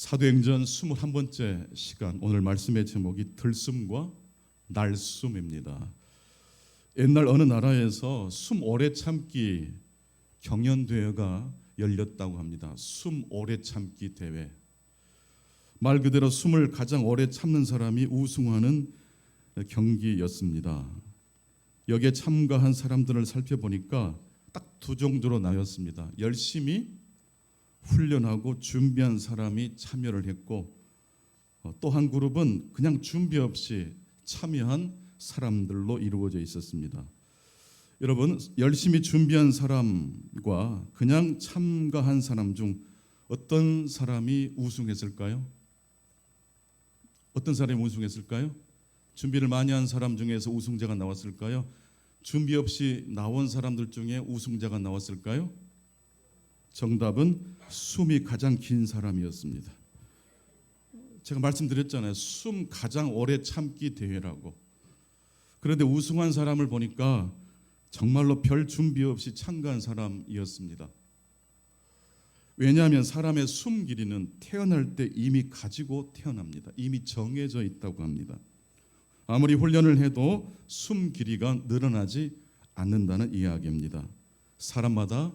사도행전 21번째 시간, 오늘 말씀의 제목이 들숨과 날숨입니다. 옛날 어느 나라에서 숨 오래 참기 경연대회가 열렸다고 합니다. 숨 오래 참기 대회. 말 그대로 숨을 가장 오래 참는 사람이 우승하는 경기였습니다. 여기에 참가한 사람들을 살펴보니까 딱 두 정도로 나뉘었습니다. 열심히 훈련하고 준비한 사람이 참여를 했고, 또 한 그룹은 그냥 준비 없이 참여한 사람들로 이루어져 있었습니다. 여러분, 열심히 준비한 사람과 그냥 참가한 사람 중 어떤 사람이 우승했을까요? 어떤 사람이 우승했을까요? 준비를 많이 한 사람 중에서 우승자가 나왔을까요? 준비 없이 나온 사람들 중에 우승자가 나왔을까요? 정답은 숨이 가장 긴 사람이었습니다. 제가 말씀드렸잖아요. 숨 가장 오래 참기 대회라고. 그런데 우승한 사람을 보니까 정말로 별 준비 없이 참가한 사람이었습니다. 왜냐하면 사람의 숨 길이는 태어날 때 이미 가지고 태어납니다. 이미 정해져 있다고 합니다. 아무리 훈련을 해도 숨 길이가 늘어나지 않는다는 이야기입니다. 사람마다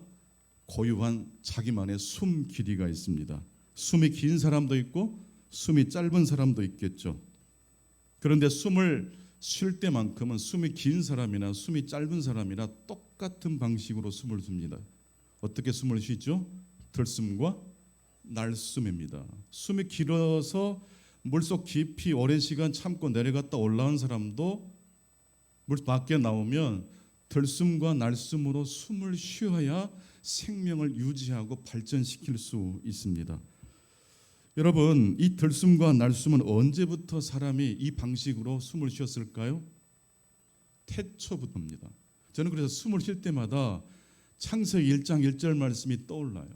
고유한 자기만의 숨 길이가 있습니다. 숨이 긴 사람도 있고 숨이 짧은 사람도 있겠죠. 그런데 숨을 쉴 때만큼은 숨이 긴 사람이나 숨이 짧은 사람이나 똑같은 방식으로 숨을 쉽니다. 어떻게 숨을 쉬죠? 들숨과 날숨입니다. 숨이 길어서 물속 깊이 오랜 시간 참고 내려갔다 올라온 사람도 물 밖에 나오면 들숨과 날숨으로 숨을 쉬어야 생명을 유지하고 발전시킬 수 있습니다. 여러분, 이 들숨과 날숨은 언제부터 사람이 이 방식으로 숨을 쉬었을까요? 태초부터입니다. 저는 그래서 숨을 쉴 때마다 창세기 1장 1절 말씀이 떠올라요.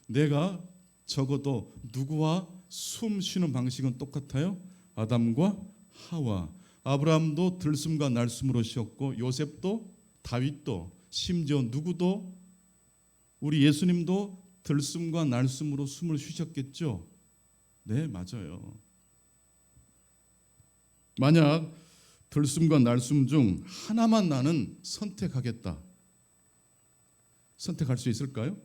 내가 적어도 누구와 숨 쉬는 방식은 똑같아요? 아담과 하와. 아브라함도 들숨과 날숨으로 쉬었고, 요셉도, 다윗도, 심지어 누구도, 우리 예수님도 들숨과 날숨으로 숨을 쉬셨겠죠? 네, 맞아요. 만약 들숨과 날숨 중 하나만 나는 선택하겠다, 선택할 수 있을까요?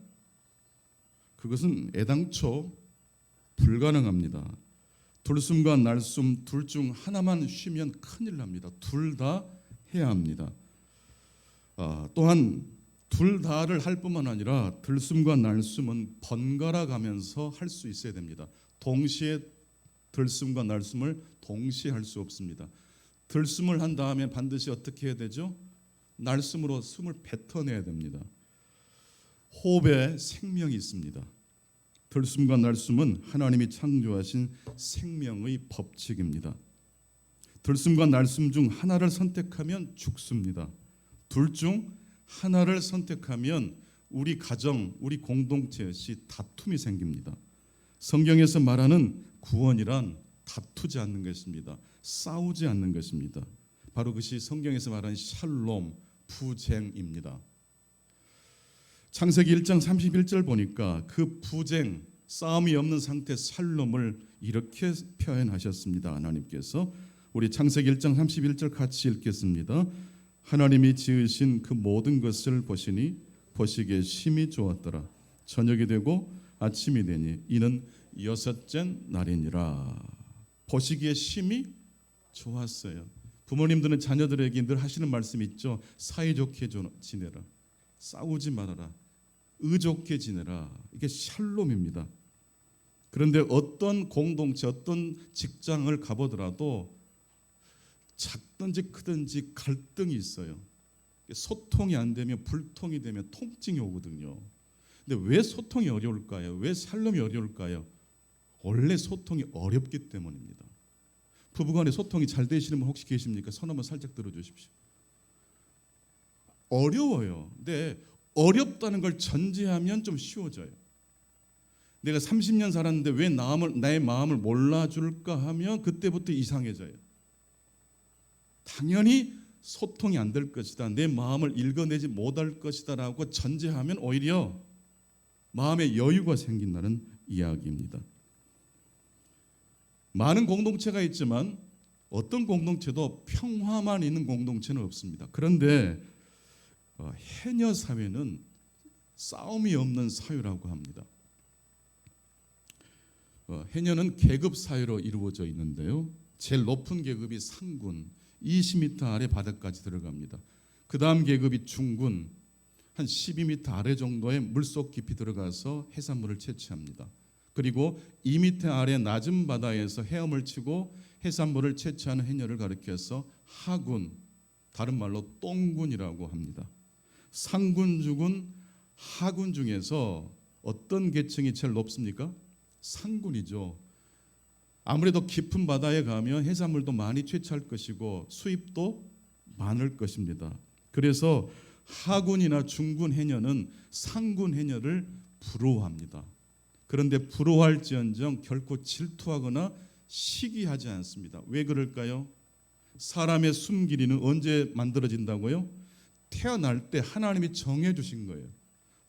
그것은 애당초 불가능합니다. 들숨과 날숨 둘 중 하나만 쉬면 큰일 납니다. 둘 다 해야 합니다. 또한 둘 다를 할 뿐만 아니라 들숨과 날숨은 번갈아 가면서 할 수 있어야 됩니다. 동시에 들숨과 날숨을 동시에 할 수 없습니다. 들숨을 한 다음에 반드시 어떻게 해야 되죠? 날숨으로 숨을 뱉어내야 됩니다. 호흡에 생명이 있습니다. 들숨과 날숨은 하나님이 창조하신 생명의 법칙입니다. 들숨과 날숨 중 하나를 선택하면 죽습니다. 둘 중 하나를 선택하면 우리 가정, 우리 공동체시 다툼이 생깁니다. 성경에서 말하는 구원이란 다투지 않는 것입니다. 싸우지 않는 것입니다. 바로 그것이 성경에서 말하는 샬롬, 부쟁입니다. 창세기 1장 31절 보니까 그 부쟁, 싸움이 없는 상태 샬롬을 이렇게 표현하셨습니다. 하나님께서 우리 창세기 1장 31절 같이 읽겠습니다. 하나님이 지으신 그 모든 것을 보시니 보시기에 심히 좋았더라. 저녁이 되고 아침이 되니 이는 여섯째 날이니라. 보시기에 심히 좋았어요. 부모님들은 자녀들에게 늘 하시는 말씀 있죠. 사이좋게 지내라. 싸우지 말아라. 의좋게 지내라. 이게 샬롬입니다. 그런데 어떤 공동체, 어떤 직장을 가보더라도 작든지 크든지 갈등이 있어요. 소통이 안 되면 불통이 되면 통증이 오거든요. 근데 왜 소통이 어려울까요? 왜 샬롬이 어려울까요? 원래 소통이 어렵기 때문입니다. 부부간에 소통이 잘 되시는 분 혹시 계십니까? 손 한번 살짝 들어주십시오. 어려워요. 근데 어렵다는 걸 전제하면 좀 쉬워져요. 내가 30년 살았는데 왜 나의 마음을 몰라줄까 하면 그때부터 이상해져요. 당연히 소통이 안 될 것이다. 내 마음을 읽어내지 못할 것이다 라고 전제하면 오히려 마음의 여유가 생긴다는 이야기입니다. 많은 공동체가 있지만 어떤 공동체도 평화만 있는 공동체는 없습니다. 그런데 해녀 사회는 싸움이 없는 사회라고 합니다. 해녀는 계급 사회로 이루어져 있는데요. 제일 높은 계급이 상군, 20m 아래 바닥까지 들어갑니다. 그 다음 계급이 중군, 한 12m 아래 정도의 물속 깊이 들어가서 해산물을 채취합니다. 그리고 2m 아래 낮은 바다에서 헤엄을 치고 해산물을 채취하는 해녀를 가리켜서 하군, 다른 말로 똥군이라고 합니다. 상군, 주군, 하군 중에서 어떤 계층이 제일 높습니까? 상군이죠. 아무래도 깊은 바다에 가면 해산물도 많이 채취할 것이고 수입도 많을 것입니다. 그래서 하군이나 중군 해녀는 상군 해녀를 부러워합니다. 그런데 부러워할지언정 결코 질투하거나 시기하지 않습니다. 왜 그럴까요? 사람의 숨길이는 언제 만들어진다고요? 태어날 때 하나님이 정해주신 거예요.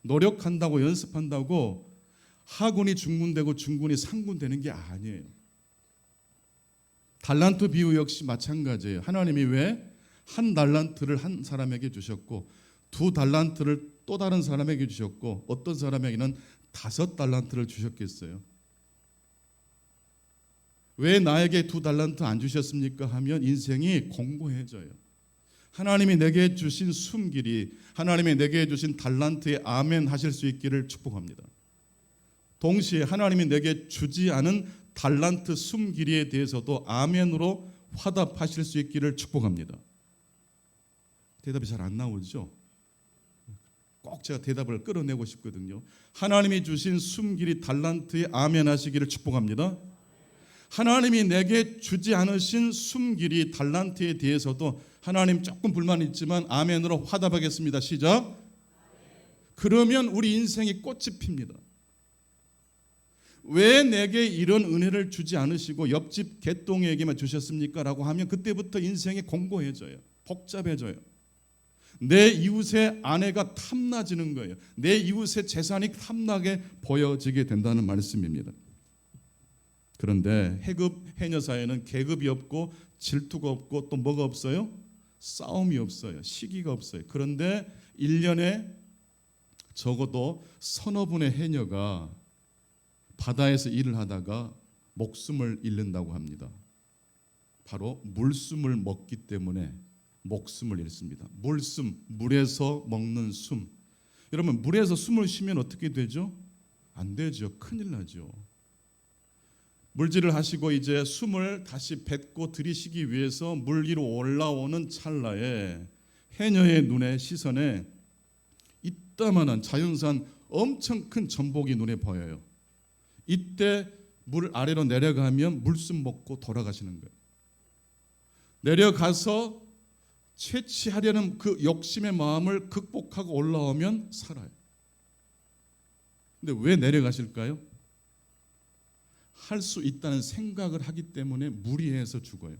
노력한다고 연습한다고 하군이 중군되고 중군이 상군 되는 게 아니에요. 달란트 비유 역시 마찬가지예요. 하나님이 왜 한 달란트를 한 사람에게 주셨고 두 달란트를 또 다른 사람에게 주셨고 어떤 사람에게는 5달란트를 주셨겠어요? 왜 나에게 2달란트 안 주셨습니까? 하면 인생이 공고해져요. 하나님이 내게 주신 숨길이, 하나님이 내게 주신 달란트에 아멘 하실 수 있기를 축복합니다. 동시에 하나님이 내게 주지 않은 달란트 숨길이에 대해서도 아멘으로 화답하실 수 있기를 축복합니다. 대답이 잘 안 나오죠? 꼭 제가 대답을 끌어내고 싶거든요. 하나님이 주신 숨길이 달란트에 아멘 하시기를 축복합니다. 하나님이 내게 주지 않으신 숨길이 달란트에 대해서도 하나님 조금 불만 있지만 아멘으로 화답하겠습니다. 시작. 그러면 우리 인생이 꽃이 핍니다. 왜 내게 이런 은혜를 주지 않으시고 옆집 개똥에게만 주셨습니까? 라고 하면 그때부터 인생이 공고해져요. 복잡해져요. 내 이웃의 아내가 탐나지는 거예요. 내 이웃의 재산이 탐나게 보여지게 된다는 말씀입니다. 그런데 해녀 사회는 계급이 없고 질투가 없고 또 뭐가 없어요? 싸움이 없어요. 시기가 없어요. 그런데 1년에 적어도 서너 분의 해녀가 바다에서 일을 하다가 목숨을 잃는다고 합니다. 바로 물숨을 먹기 때문에 목숨을 잃습니다. 물숨, 물에서 먹는 숨. 여러분, 물에서 숨을 쉬면 어떻게 되죠? 안 되죠. 큰일 나죠. 물질을 하시고 이제 숨을 다시 뱉고 들이쉬기 위해서 물 위로 올라오는 찰나에 해녀의 눈에 시선에 이따만한 자연산 엄청 큰 전복이 눈에 보여요. 이때 물 아래로 내려가면 물숨 먹고 돌아가시는 거예요. 내려가서 채취하려는 그 욕심의 마음을 극복하고 올라오면 살아요. 근데 왜 내려가실까요? 할 수 있다는 생각을 하기 때문에 무리해서 죽어요.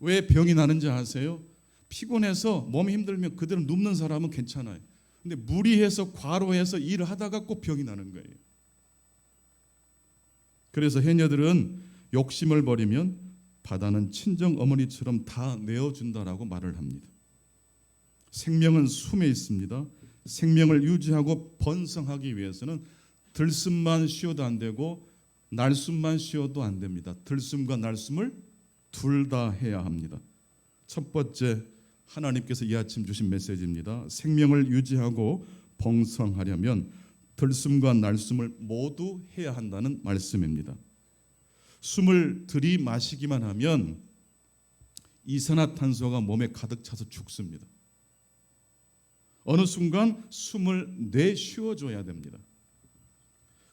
왜 병이 나는지 아세요? 피곤해서 몸이 힘들면 그대로 눕는 사람은 괜찮아요. 근데 무리해서 과로해서 일을 하다가 꼭 병이 나는 거예요. 그래서 해녀들은 욕심을 버리면 바다는 친정 어머니처럼 다 내어준다라고 말을 합니다. 생명은 숨에 있습니다. 생명을 유지하고 번성하기 위해서는 들숨만 쉬어도 안 되고 날숨만 쉬어도 안 됩니다. 들숨과 날숨을 둘 다 해야 합니다. 첫 번째, 하나님께서 이 아침 주신 메시지입니다. 생명을 유지하고 번성하려면 들숨과 날숨을 모두 해야 한다는 말씀입니다. 숨을 들이마시기만 하면 이산화탄소가 몸에 가득 차서 죽습니다. 어느 순간 숨을 내쉬어줘야 됩니다.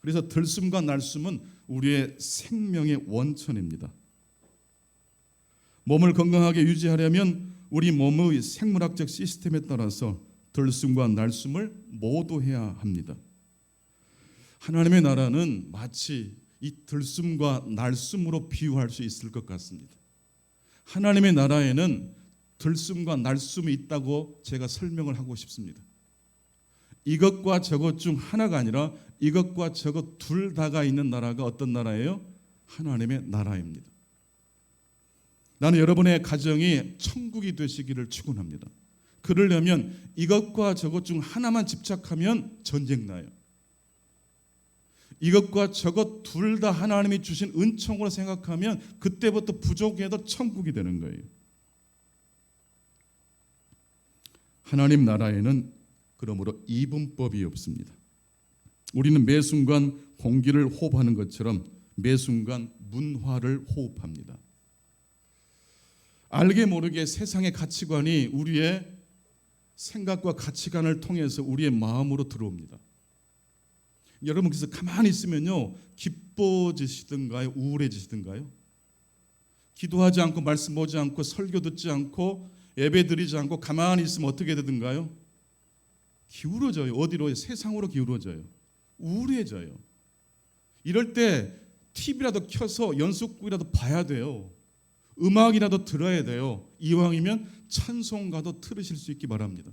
그래서 들숨과 날숨은 우리의 생명의 원천입니다. 몸을 건강하게 유지하려면 우리 몸의 생물학적 시스템에 따라서 들숨과 날숨을 모두 해야 합니다. 하나님의 나라는 마치 이 들숨과 날숨으로 비유할 수 있을 것 같습니다. 하나님의 나라에는 들숨과 날숨이 있다고 제가 설명을 하고 싶습니다. 이것과 저것 중 하나가 아니라 이것과 저것 둘 다가 있는 나라가 어떤 나라예요? 하나님의 나라입니다. 나는 여러분의 가정이 천국이 되시기를 축원합니다. 그러려면 이것과 저것 중 하나만 집착하면 전쟁 나요. 이것과 저것 둘 다 하나님이 주신 은총으로 생각하면 그때부터 부족해도 천국이 되는 거예요. 하나님 나라에는 그러므로 이분법이 없습니다. 우리는 매 순간 공기를 호흡하는 것처럼 매 순간 문화를 호흡합니다. 알게 모르게 세상의 가치관이 우리의 생각과 가치관을 통해서 우리의 마음으로 들어옵니다. 여러분 그래서 가만히 있으면요, 기뻐지시든가요, 우울해지시든가요? 기도하지 않고 말씀 보지 않고 설교 듣지 않고 예배 드리지 않고 가만히 있으면 어떻게 되든가요? 기울어져요. 어디로? 세상으로 기울어져요. 우울해져요. 이럴 때 TV라도 켜서 연속극이라도 봐야 돼요. 음악이라도 들어야 돼요. 이왕이면 찬송가도 들으실 수 있기 바랍니다.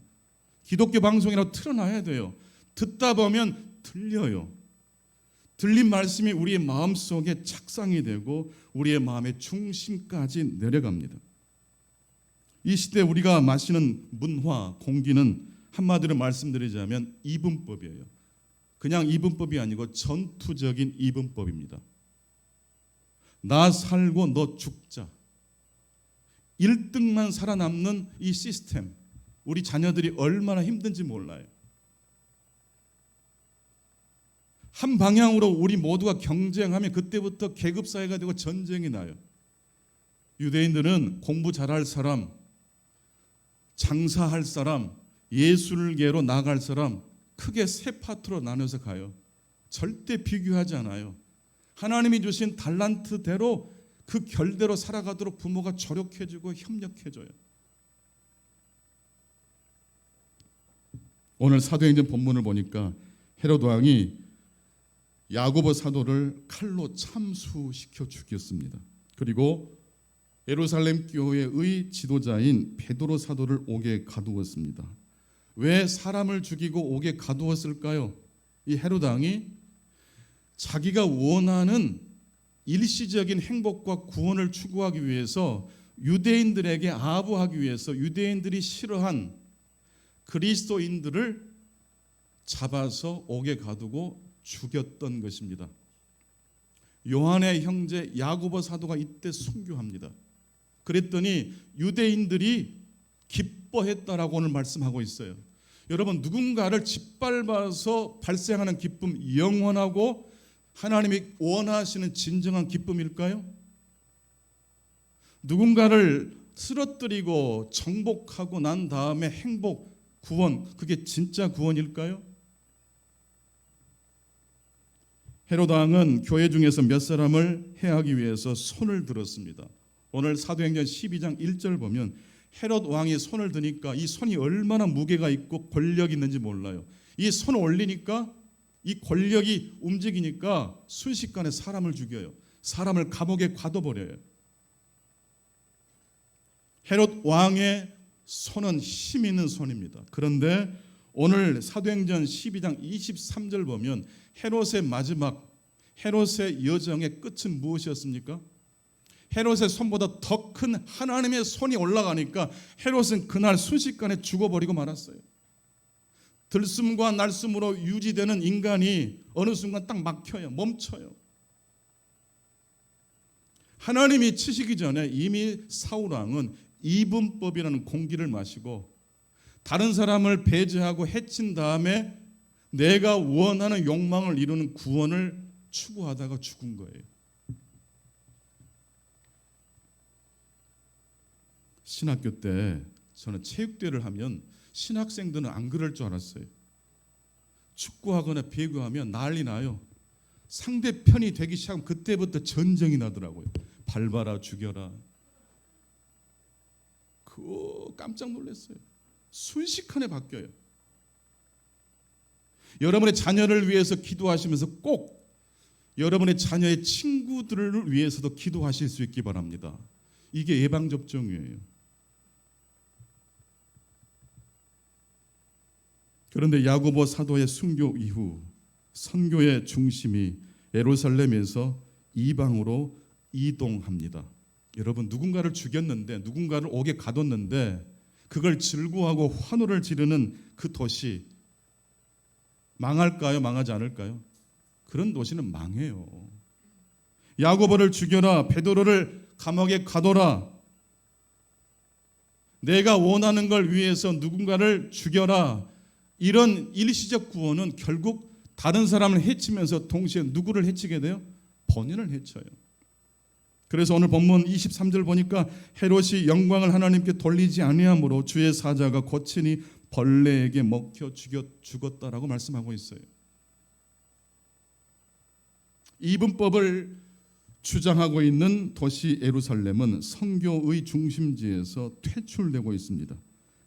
기독교 방송이라도 틀어놔야 돼요. 듣다 보면 들려요. 들린 말씀이 우리의 마음속에 착상이 되고 우리의 마음의 중심까지 내려갑니다. 이 시대 우리가 마시는 문화, 공기는 한마디로 말씀드리자면 이분법이에요. 그냥 이분법이 아니고 전투적인 이분법입니다. 나 살고 너 죽자. 1등만 살아남는 이 시스템, 우리 자녀들이 얼마나 힘든지 몰라요. 한 방향으로 우리 모두가 경쟁하면 그때부터 계급사회가 되고 전쟁이 나요. 유대인들은 공부 잘할 사람, 장사할 사람, 예술계로 나갈 사람 크게 세 파트로 나눠서 가요. 절대 비교하지 않아요. 하나님이 주신 달란트대로 그 결대로 살아가도록 부모가 조력해주고 협력해줘요. 오늘 사도행전 본문을 보니까 헤롯 왕이 야고보 사도를 칼로 참수시켜 죽였습니다. 그리고 예루살렘 교회의 지도자인 베드로 사도를 옥에 가두었습니다. 왜 사람을 죽이고 옥에 가두었을까요? 이 헤롯 왕이 자기가 원하는 일시적인 행복과 구원을 추구하기 위해서 유대인들에게 아부하기 위해서 유대인들이 싫어한 그리스도인들을 잡아서 옥에 가두고 죽였던 것입니다. 요한의 형제 야고보 사도가 이때 순교합니다. 그랬더니 유대인들이 기뻐했다라고 오늘 말씀하고 있어요. 여러분, 누군가를 짓밟아서 발생하는 기쁨, 영원하고 하나님이 원하시는 진정한 기쁨일까요? 누군가를 쓰러뜨리고 정복하고 난 다음에 행복, 구원, 그게 진짜 구원일까요? 헤롯 왕은 교회 중에서 몇 사람을 해하기 위해서 손을 들었습니다. 오늘 사도행전 12장 1절 보면 헤롯 왕이 손을 드니까 이 손이 얼마나 무게가 있고 권력이 있는지 몰라요. 이 손을 올리니까 이 권력이 움직이니까 순식간에 사람을 죽여요. 사람을 감옥에 가둬버려요. 헤롯 왕의 손은 힘 있는 손입니다. 그런데 오늘 사도행전 12장 23절 보면 헤롯의 마지막, 헤롯의 여정의 끝은 무엇이었습니까? 헤롯의 손보다 더 큰 하나님의 손이 올라가니까 헤롯은 그날 순식간에 죽어버리고 말았어요. 들숨과 날숨으로 유지되는 인간이 어느 순간 딱 막혀요. 멈춰요. 하나님이 치시기 전에 이미 사울왕은 이분법이라는 공기를 마시고 다른 사람을 배제하고 해친 다음에 내가 원하는 욕망을 이루는 구원을 추구하다가 죽은 거예요. 신학교 때 저는 체육대회를 하면 신학생들은 안 그럴 줄 알았어요. 축구하거나 배구하면 난리 나요. 상대편이 되기 시작하면 그때부터 전쟁이 나더라고요. 밟아라, 죽여라. 그거 깜짝 놀랐어요. 순식간에 바뀌어요. 여러분의 자녀를 위해서 기도하시면서 꼭 여러분의 자녀의 친구들을 위해서도 기도하실 수 있기 바랍니다. 이게 예방접종이에요. 그런데 야고보 사도의 순교 이후 선교의 중심이 예루살렘에서 이방으로 이동합니다. 여러분, 누군가를 죽였는데, 누군가를 옥에 가뒀는데 그걸 즐거워하고 환호를 지르는 그 도시 망할까요? 망하지 않을까요? 그런 도시는 망해요. 야고보를 죽여라, 베드로를 감옥에 가둬라, 내가 원하는 걸 위해서 누군가를 죽여라, 이런 일시적 구원은 결국 다른 사람을 해치면서 동시에 누구를 해치게 돼요? 본인을 해쳐요. 그래서 오늘 본문 23절 보니까 헤롯이 영광을 하나님께 돌리지 아니하므로 주의 사자가 거친히 벌레에게 먹혀 죽었다라고 말씀하고 있어요. 이분법을 주장하고 있는 도시 예루살렘은 선교의 중심지에서 퇴출되고 있습니다.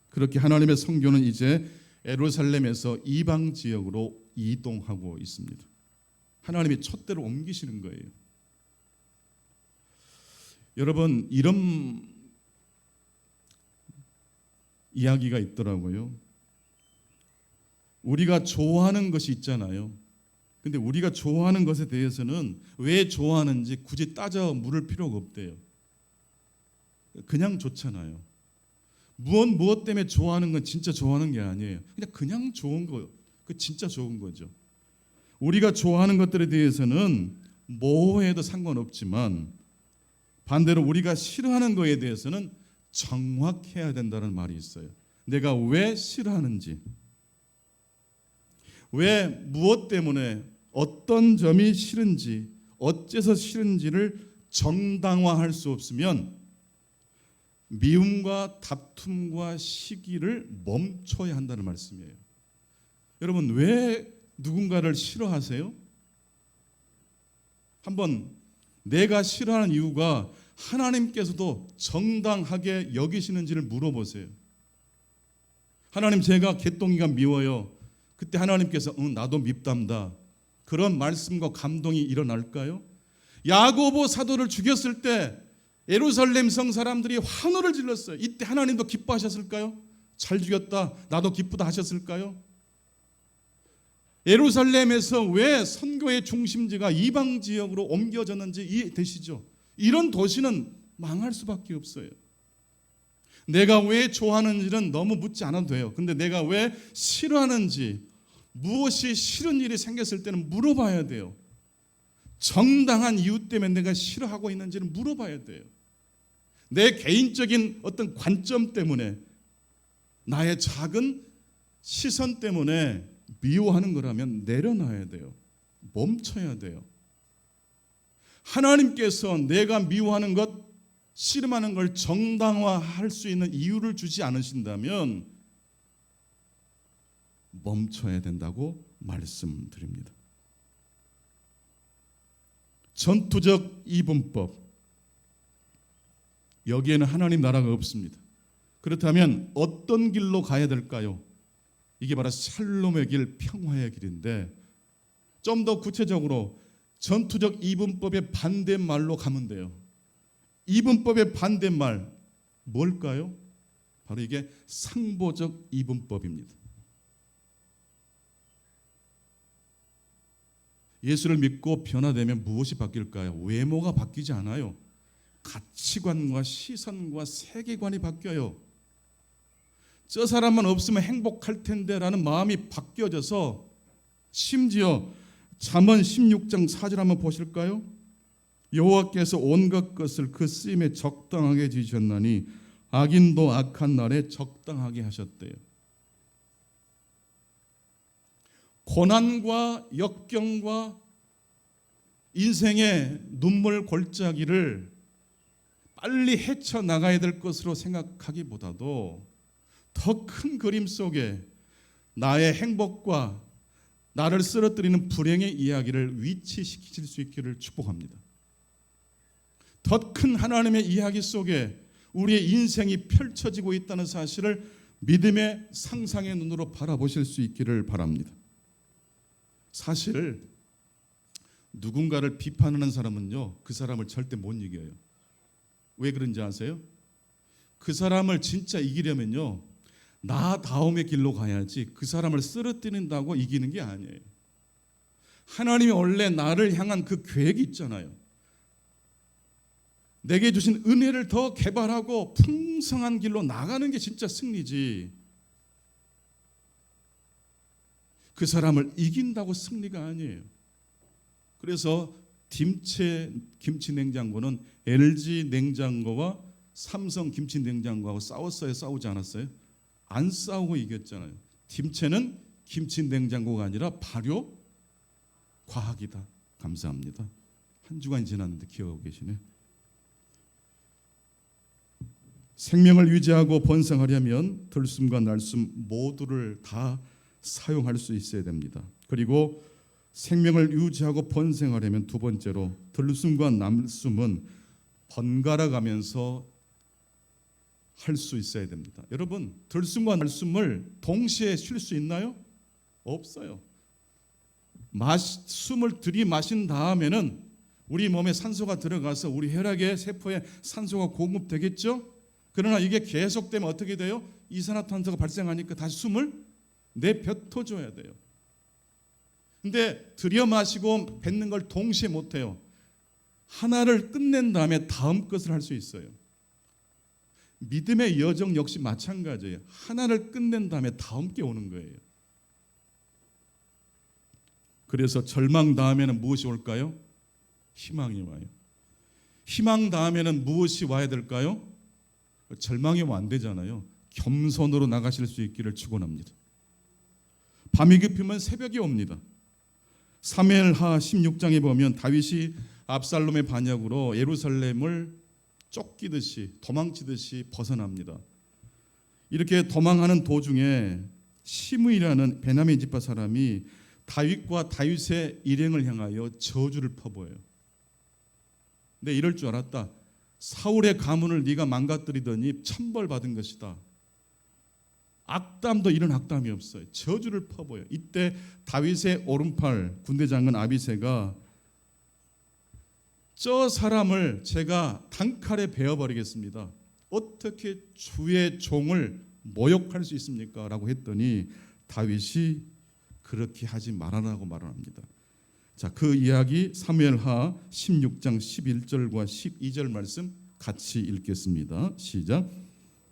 그렇게 하나님의 선교는 이제 예루살렘에서 이방 지역으로 이동하고 있습니다. 하나님이 촛대를 옮기시는 거예요. 여러분, 이런 이야기가 있더라고요. 우리가 좋아하는 것이 있잖아요. 근데 우리가 좋아하는 것에 대해서는 왜 좋아하는지 굳이 따져 물을 필요가 없대요. 그냥 좋잖아요. 무엇 때문에 좋아하는 건 진짜 좋아하는 게 아니에요. 그냥 좋은 거, 그 진짜 좋은 거죠. 우리가 좋아하는 것들에 대해서는 뭐 해도 상관없지만 반대로 우리가 싫어하는 거에 대해서는 정확해야 된다는 말이 있어요. 내가 왜 싫어하는지, 왜 무엇 때문에 어떤 점이 싫은지, 어째서 싫은지를 정당화할 수 없으면 미움과 다툼과 시기를 멈춰야 한다는 말씀이에요. 여러분, 왜 누군가를 싫어하세요? 한번 내가 싫어하는 이유가 하나님께서도 정당하게 여기시는지를 물어보세요. 하나님, 제가 개똥이가 미워요. 그때 하나님께서 나도 밉답니다, 그런 말씀과 감동이 일어날까요? 야고보 사도를 죽였을 때 예루살렘 성 사람들이 환호를 질렀어요. 이때 하나님도 기뻐하셨을까요? 잘 죽였다, 나도 기쁘다 하셨을까요? 예루살렘에서 왜 선교의 중심지가 이방 지역으로 옮겨졌는지 이해되시죠? 이런 도시는 망할 수밖에 없어요. 내가 왜 좋아하는지는 너무 묻지 않아도 돼요. 근데 내가 왜 싫어하는지, 무엇이 싫은 일이 생겼을 때는 물어봐야 돼요. 정당한 이유 때문에 내가 싫어하고 있는지를 물어봐야 돼요. 내 개인적인 어떤 관점 때문에, 나의 작은 시선 때문에 미워하는 거라면 내려놔야 돼요. 멈춰야 돼요. 하나님께서 내가 미워하는 것, 싫어하는 걸 정당화할 수 있는 이유를 주지 않으신다면 멈춰야 된다고 말씀드립니다. 전투적 이분법, 여기에는 하나님 나라가 없습니다. 그렇다면 어떤 길로 가야 될까요? 이게 바로 샬롬의 길, 평화의 길인데, 좀 더 구체적으로 전투적 이분법의 반대말로 가면 돼요. 이분법의 반대말 뭘까요? 바로 이게 상보적 이분법입니다. 예수를 믿고 변화되면 무엇이 바뀔까요? 외모가 바뀌지 않아요. 가치관과 시선과 세계관이 바뀌어요. 저 사람만 없으면 행복할 텐데 라는 마음이 바뀌어져서, 심지어 잠언 16장 4절 한번 보실까요? 여호와께서 온갖 것을 그 쓰임에 적당하게 지으셨나니 악인도 악한 날에 적당하게 하셨대요. 고난과 역경과 인생의 눈물 골짜기를 빨리 헤쳐나가야 될 것으로 생각하기보다도 더 큰 그림 속에 나의 행복과 나를 쓰러뜨리는 불행의 이야기를 위치시킬 수 있기를 축복합니다. 더 큰 하나님의 이야기 속에 우리의 인생이 펼쳐지고 있다는 사실을 믿음의 상상의 눈으로 바라보실 수 있기를 바랍니다. 사실 누군가를 비판하는 사람은요, 그 사람을 절대 못 이겨요. 왜 그런지 아세요? 그 사람을 진짜 이기려면요, 나다움의 길로 가야지 그 사람을 쓰러뜨린다고 이기는 게 아니에요. 하나님이 원래 나를 향한 그 계획이 있잖아요. 내게 주신 은혜를 더 개발하고 풍성한 길로 나가는 게 진짜 승리지. 그 사람을 이긴다고 승리가 아니에요. 그래서 김치 냉장고는 LG 냉장고와 삼성 김치 냉장고하고 싸웠어요? 싸우지 않았어요? 안 싸우고 이겼잖아요. 김치는 김치 냉장고가 아니라 발효 과학이다. 감사합니다. 한 주간이 지났는데 기억하고 계시네. 생명을 유지하고 번성하려면 들숨과 날숨 모두를 다 사용할 수 있어야 됩니다. 그리고 생명을 유지하고 번성하려면 두 번째로 들숨과 날숨은 번갈아 가면서 할 수 있어야 됩니다. 여러분, 들숨과 날숨을 동시에 쉴 수 있나요? 없어요. 숨을 들이마신 다음에는 우리 몸에 산소가 들어가서 우리 혈액에 세포에 산소가 공급되겠죠? 그러나 이게 계속되면 어떻게 돼요? 이산화탄소가 발생하니까 다시 숨을 내뱉어줘야 돼요. 근데 들여 마시고 뱉는 걸 동시에 못해요. 하나를 끝낸 다음에 다음 것을 할 수 있어요. 믿음의 여정 역시 마찬가지예요. 하나를 끝낸 다음에 다음 게 오는 거예요. 그래서 절망 다음에는 무엇이 올까요? 희망이 와요. 희망 다음에는 무엇이 와야 될까요? 절망이 오면 안 되잖아요. 겸손으로 나가실 수 있기를 축원합니다. 밤이 깊으면 새벽이 옵니다. 사무엘하 16장에 보면 다윗이 압살롬의 반역으로 예루살렘을 쫓기듯이 도망치듯이 벗어납니다. 이렇게 도망하는 도중에 시므이라는 베냐민 지파 사람이 다윗과 다윗의 일행을 향하여 저주를 퍼부어요. 근데 이럴 줄 알았다. 사울의 가문을 네가 망가뜨리더니 천벌받은 것이다. 악담도 이런 악담이 없어요. 저주를 퍼부어요. 이때 다윗의 오른팔 군대장군 아비새가 저 사람을 제가 단칼에 베어버리겠습니다. 어떻게 주의 종을 모욕할 수 있습니까? 라고 했더니 다윗이 그렇게 하지 말아라고 말을 합니다. 자, 그 이야기 사무엘하 16장 11절과 12절 말씀 같이 읽겠습니다. 시작.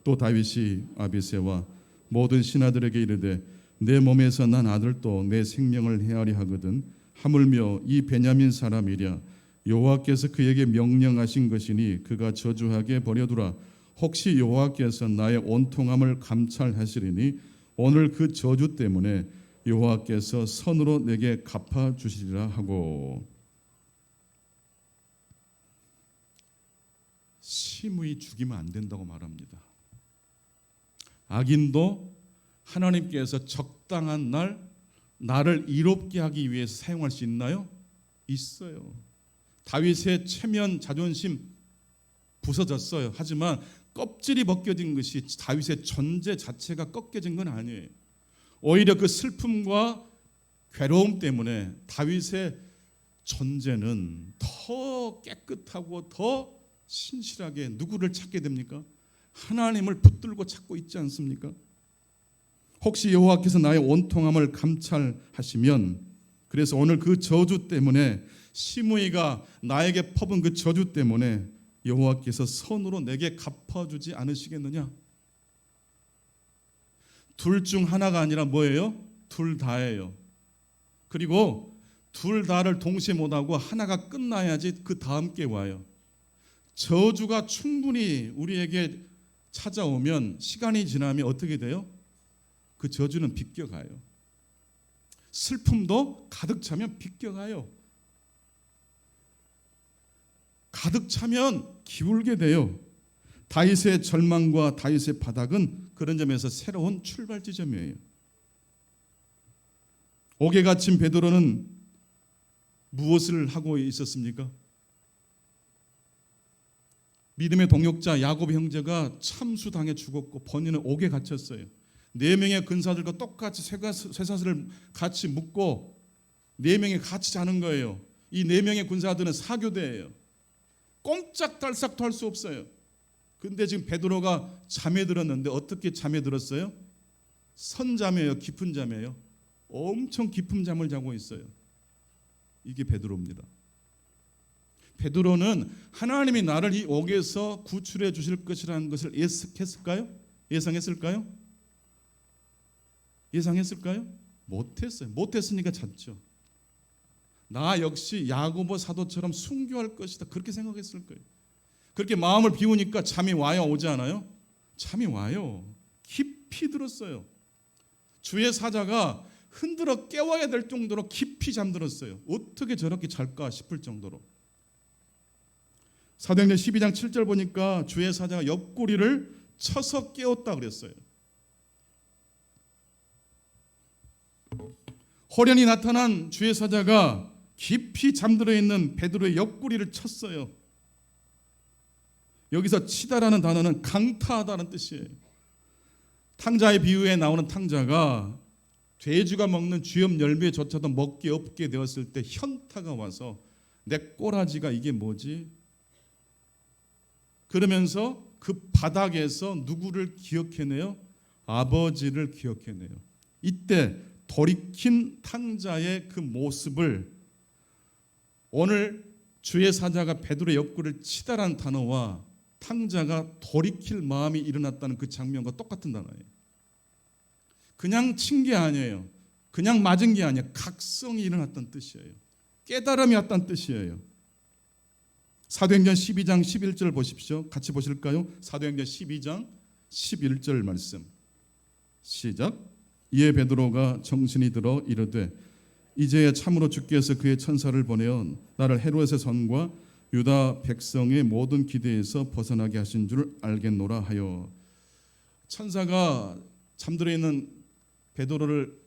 또 다윗이 아비새와 모든 신하들에게 이르되 내 몸에서 난 아들도 내 생명을 헤아리 하거든 하물며 이 베냐민 사람이랴 여호와께서 그에게 명령하신 것이니 그가 저주하게 버려두라. 혹시 여호와께서 나의 온통함을 감찰하시리니 오늘 그 저주 때문에 여호와께서 선으로 내게 갚아주시리라 하고. 심의 죽이면 안 된다고 말합니다. 악인도 하나님께서 적당한 날 나를 이롭게 하기 위해서 사용할 수 있나요? 있어요. 다윗의 체면 자존심 부서졌어요. 하지만 껍질이 벗겨진 것이 다윗의 존재 자체가 꺾여진 건 아니에요. 오히려 그 슬픔과 괴로움 때문에 다윗의 존재는 더 깨끗하고 더 신실하게 누구를 찾게 됩니까? 하나님을 붙들고 찾고 있지 않습니까? 혹시 여호와께서 나의 온통함을 감찰하시면, 그래서 오늘 그 저주 때문에 시므이가 나에게 퍼본 그 저주 때문에 여호와께서 선으로 내게 갚아주지 않으시겠느냐? 둘 중 하나가 아니라 뭐예요? 둘 다예요. 그리고 둘 다를 동시에 못하고 하나가 끝나야지 그 다음 게 와요. 저주가 충분히 우리에게 찾아오면 시간이 지나면 어떻게 돼요? 그 저주는 비껴가요. 슬픔도 가득 차면 비껴가요. 가득 차면 기울게 돼요. 다윗의 절망과 다윗의 바닥은 그런 점에서 새로운 출발 지점이에요. 옥에 갇힌 베드로는 무엇을 하고 있었습니까? 믿음의 동역자 야곱의 형제가 참수당해 죽었고 본인은 옥에 갇혔어요. 4명의 근사들과 똑같이 쇠사슬을 같이 묶고 4명이 같이 자는 거예요. 이 4명의 군사들은 사교대예요. 꼼짝달싹도 할 수 없어요. 근데 지금 베드로가 잠에 들었는데 어떻게 잠에 들었어요? 선잠이에요? 깊은 잠이에요? 엄청 깊은 잠을 자고 있어요. 이게 베드로입니다. 베드로는 하나님이 나를 이 옥에서 구출해 주실 것이라는 것을 예측했을까요? 예상했을까요? 예상했을까요? 못했어요. 못했으니까 잤죠. 나 역시 야고보 사도처럼 순교할 것이다, 그렇게 생각했을 거예요. 그렇게 마음을 비우니까 잠이 와요, 오지 않아요? 잠이 와요. 깊이 들었어요. 주의 사자가 흔들어 깨워야 될 정도로 깊이 잠들었어요. 어떻게 저렇게 잘까 싶을 정도로. 사도행전 12장 7절 보니까 주의 사자가 옆구리를 쳐서 깨웠다 그랬어요. 호련히 나타난 주의 사자가 깊이 잠들어 있는 베드로의 옆구리를 쳤어요. 여기서 치다라는 단어는 강타하다는 뜻이에요. 탕자의 비유에 나오는 탕자가 돼지가 먹는 쥐염 열매조차도 먹기 없게 되었을 때 현타가 와서 내 꼬라지가 이게 뭐지? 그러면서 그 바닥에서 누구를 기억해내요? 아버지를 기억해내요. 이때 돌이킨 탕자의 그 모습을 오늘 주의 사자가 베드로의 옆구리를 치다라는 단어와 탕자가 돌이킬 마음이 일어났다는 그 장면과 똑같은 단어예요. 그냥 친 게 아니에요. 그냥 맞은 게 아니에요. 각성이 일어났다는 뜻이에요. 깨달음이 왔다는 뜻이에요. 사도행전 12장 11절 보십시오. 같이 보실까요? 사도행전 12장 11절 말씀. 시작. 이에 베드로가 정신이 들어 이르되 이제야 참으로 주께서 그의 천사를 보내어 나를 헤롯의 손과 유다 백성의 모든 기대에서 벗어나게 하신 줄 알겠노라 하여. 천사가 잠들어 있는 베드로를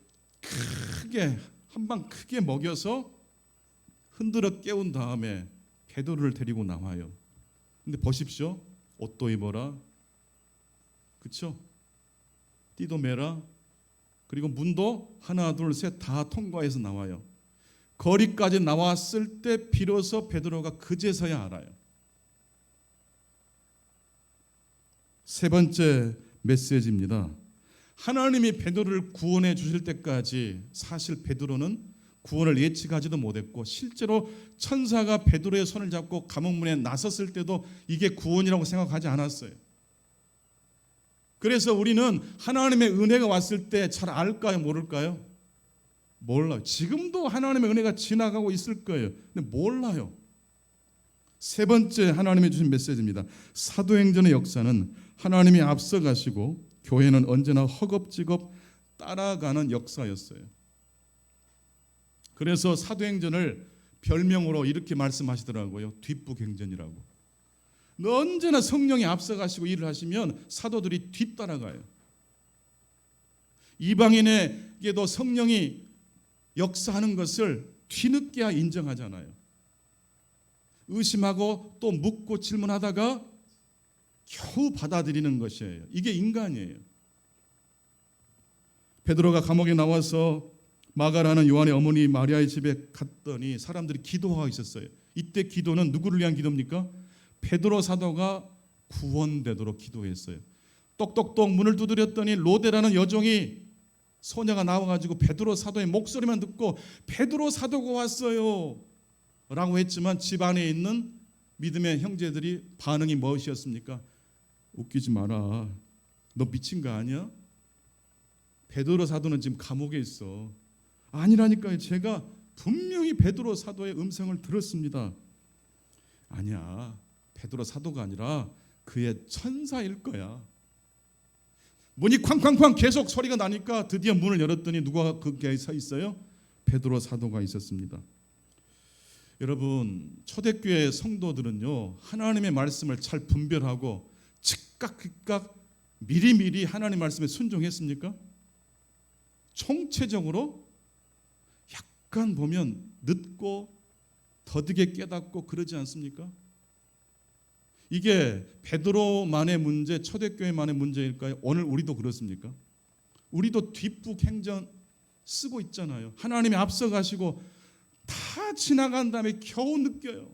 크게 한 방 크게 먹여서 흔들어 깨운 다음에 베드로를 데리고 나와요. 근데 보십시오. 옷도 입어라. 그렇죠? 띠도 매라. 그리고 문도 하나 둘 셋 다 통과해서 나와요. 거리까지 나왔을 때 비로소 베드로가 그제서야 알아요. 세 번째 메시지입니다. 하나님이 베드로를 구원해 주실 때까지 사실 베드로는 구원을 예측하지도 못했고 실제로 천사가 베드로의 손을 잡고 감옥문에 나섰을 때도 이게 구원이라고 생각하지 않았어요. 그래서 우리는 하나님의 은혜가 왔을 때 잘 알까요? 모를까요? 몰라요. 지금도 하나님의 은혜가 지나가고 있을 거예요. 근데 몰라요. 세 번째 하나님이 주신 메시지입니다. 사도행전의 역사는 하나님이 앞서 가시고 교회는 언제나 허겁지겁 따라가는 역사였어요. 그래서 사도행전을 별명으로 이렇게 말씀하시더라고요. 뒷북행전이라고. 언제나 성령이 앞서 가시고 일을 하시면 사도들이 뒤따라가요. 이방인에게도 성령이 역사하는 것을 뒤늦게야 인정하잖아요. 의심하고 또 묻고 질문하다가 겨우 받아들이는 것이에요. 이게 인간이에요. 베드로가 감옥에 나와서 마가라는 요한의 어머니 마리아의 집에 갔더니 사람들이 기도하고 있었어요. 이때 기도는 누구를 위한 기도입니까? 베드로 사도가 구원되도록 기도했어요. 똑똑똑 문을 두드렸더니 로데라는 여종이 소녀가 나와가지고 베드로 사도의 목소리만 듣고 베드로 사도가 왔어요 라고 했지만 집안에 있는 믿음의 형제들이 반응이 무엇이었습니까? 웃기지 마라. 너 미친 거 아니야? 베드로 사도는 지금 감옥에 있어. 아니라니까요. 제가 분명히 베드로 사도의 음성을 들었습니다. 아니야. 베드로 사도가 아니라 그의 천사일 거야. 문이 쾅쾅쾅 계속 소리가 나니까 드디어 문을 열었더니 누가 거기에 서 있어요? 베드로 사도가 있었습니다. 여러분, 초대교회 성도들은요 하나님의 말씀을 잘 분별하고 즉각 미리미리 하나님 말씀에 순종했습니까? 총체적으로 약간 보면 늦고 더디게 깨닫고 그러지 않습니까? 이게 베드로만의 문제, 초대교회만의 문제일까요? 오늘 우리도 그렇습니까? 우리도 뒷북 행전 쓰고 있잖아요. 하나님이 앞서 가시고 다 지나간 다음에 겨우 느껴요.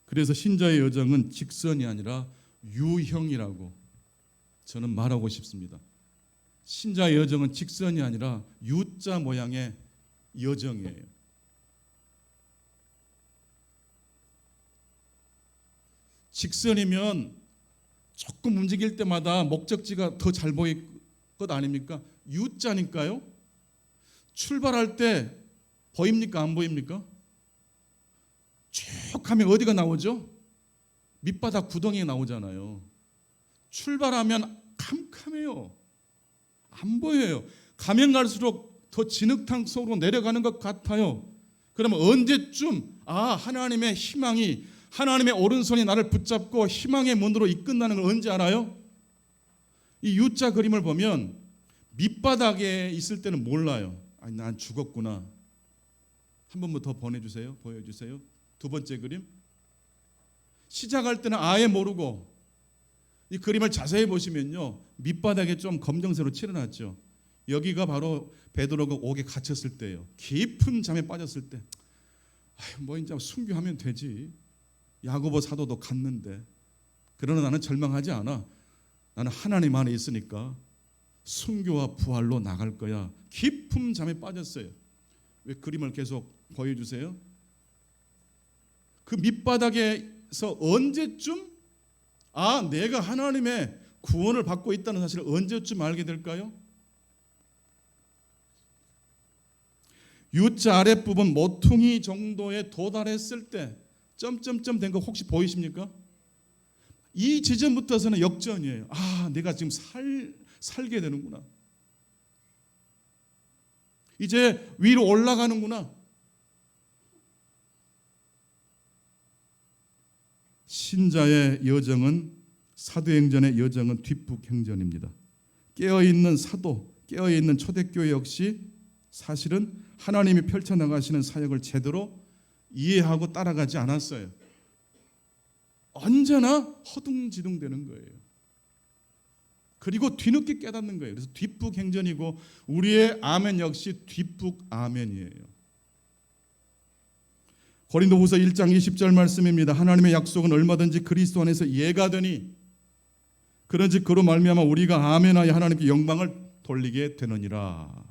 그래서 신자의 여정은 직선이 아니라 유형이라고 저는 말하고 싶습니다. 신자의 여정은 직선이 아니라 U자 모양의 여정이에요. 직선이면 조금 움직일 때마다 목적지가 더 잘 보일 것 아닙니까? U자니까요. 출발할 때 보입니까? 안 보입니까? 쭉 가면 어디가 나오죠? 밑바닥 구덩이 나오잖아요. 출발하면 캄캄해요. 안 보여요. 가면 갈수록 더 진흙탕 속으로 내려가는 것 같아요. 그러면 언제쯤 하나님의 희망이, 하나님의 오른손이 나를 붙잡고 희망의 문으로 이끈다는 걸 언제 알아요? 이 U자 그림을 보면 밑바닥에 있을 때는 몰라요. 난 죽었구나. 한 번만 더 보여주세요. 두 번째 그림. 시작할 때는 아예 모르고, 이 그림을 자세히 보시면요, 밑바닥에 좀 검정색으로 칠해놨죠. 여기가 바로 베드로가 옥에 갇혔을 때예요. 깊은 잠에 빠졌을 때, 뭐 이제 순교하면 되지. 야고보 사도도 갔는데. 그러나 나는 절망하지 않아. 나는 하나님 안에 있으니까 순교와 부활로 나갈 거야. 깊은 잠에 빠졌어요. 왜 그림을 계속 보여주세요? 그 밑바닥에서 언제쯤 내가 하나님의 구원을 받고 있다는 사실을 언제쯤 알게 될까요? U자 아랫부분 모퉁이 정도에 도달했을 때 점점점 된 거 혹시 보이십니까? 이 지점부터서는 역전이에요. 내가 지금 살게 되는구나. 이제 위로 올라가는구나. 신자의 여정은, 사도행전의 여정은 뒷북행전입니다. 깨어있는 사도, 깨어있는 초대교회 역시 사실은 하나님이 펼쳐나가시는 사역을 제대로 이해하고 따라가지 않았어요. 언제나 허둥지둥 되는 거예요. 그리고 뒤늦게 깨닫는 거예요. 그래서 뒷북행전이고, 우리의 아멘 역시 뒷북아멘이에요. 고린도후서 1장 20절 말씀입니다. 하나님의 약속은 얼마든지 그리스도 안에서 예가 되니 그런즉 그로 말미암아 우리가 아멘하여 하나님께 영광을 돌리게 되느니라.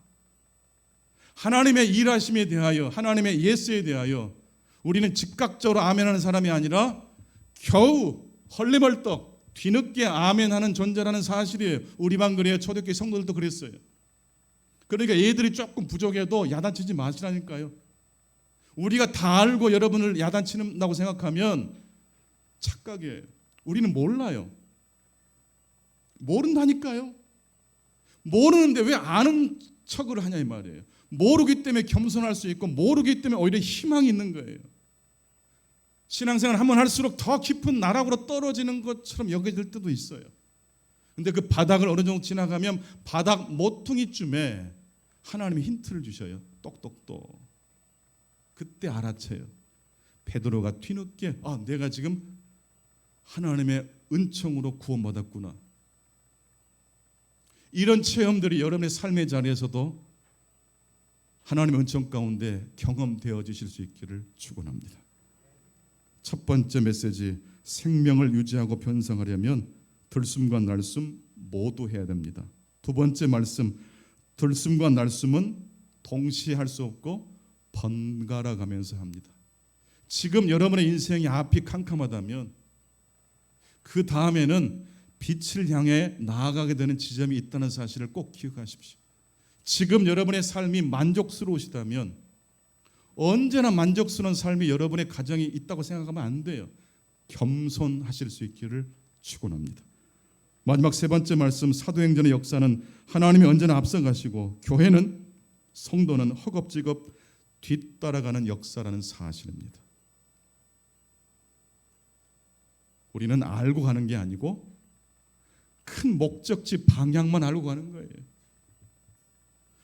하나님의 일하심에 대하여, 하나님의 예스에 대하여 우리는 즉각적으로 아멘하는 사람이 아니라 겨우 헐레벌떡 뒤늦게 아멘하는 존재라는 사실이에요. 우리 반 그래요. 초대교회 성도들도 그랬어요. 그러니까 얘들이 조금 부족해도 야단치지 마시라니까요. 우리가 다 알고 여러분을 야단치는다고 생각하면 착각이에요. 우리는 몰라요. 모른다니까요. 모르는데 왜 아는 척을 하냐 이 말이에요. 모르기 때문에 겸손할 수 있고, 모르기 때문에 오히려 희망이 있는 거예요. 신앙생활 한번 할수록 더 깊은 나락으로 떨어지는 것처럼 여겨질 때도 있어요. 근데 그 바닥을 어느 정도 지나가면 바닥 모퉁이쯤에 하나님이 힌트를 주셔요. 똑똑똑. 그때 알아채요. 베드로가 뒤늦게 내가 지금 하나님의 은총으로 구원받았구나. 이런 체험들이 여러분의 삶의 자리에서도 하나님의 은총 가운데 경험되어 주실 수 있기를 축원합니다. 첫 번째 메시지, 생명을 유지하고 변성하려면 들숨과 날숨 모두 해야 됩니다. 두 번째 말씀, 들숨과 날숨은 동시에 할 수 없고 번갈아 가면서 합니다. 지금 여러분의 인생이 앞이 캄캄하다면 그 다음에는 빛을 향해 나아가게 되는 지점이 있다는 사실을 꼭 기억하십시오. 지금 여러분의 삶이 만족스러우시다면 언제나 만족스러운 삶이 여러분의 가정이 있다고 생각하면 안 돼요. 겸손하실 수 있기를 축원합니다. 마지막 세 번째 말씀, 사도행전의 역사는 하나님이 언제나 앞서가시고 교회는, 성도는 허겁지겁 뒤따라가는 역사라는 사실입니다. 우리는 알고 가는 게 아니고 큰 목적지 방향만 알고 가는 거예요.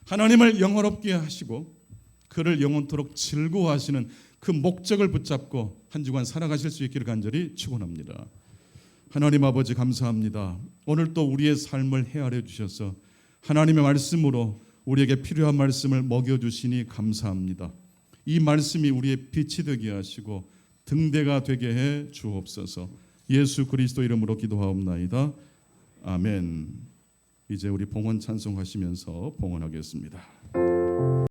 하나님을 영원롭게 하시고 그를 영원토록 즐거워하시는 그 목적을 붙잡고 한 주간 살아가실 수 있기를 간절히 축원합니다. 하나님 아버지 감사합니다. 오늘 또 우리의 삶을 헤아려 주셔서 하나님의 말씀으로 우리에게 필요한 말씀을 먹여주시니 감사합니다. 이 말씀이 우리의 빛이 되게 하시고 등대가 되게 해 주옵소서. 예수 그리스도 이름으로 기도하옵나이다. 아멘. 이제 우리 봉헌 찬송하시면서 봉헌하겠습니다.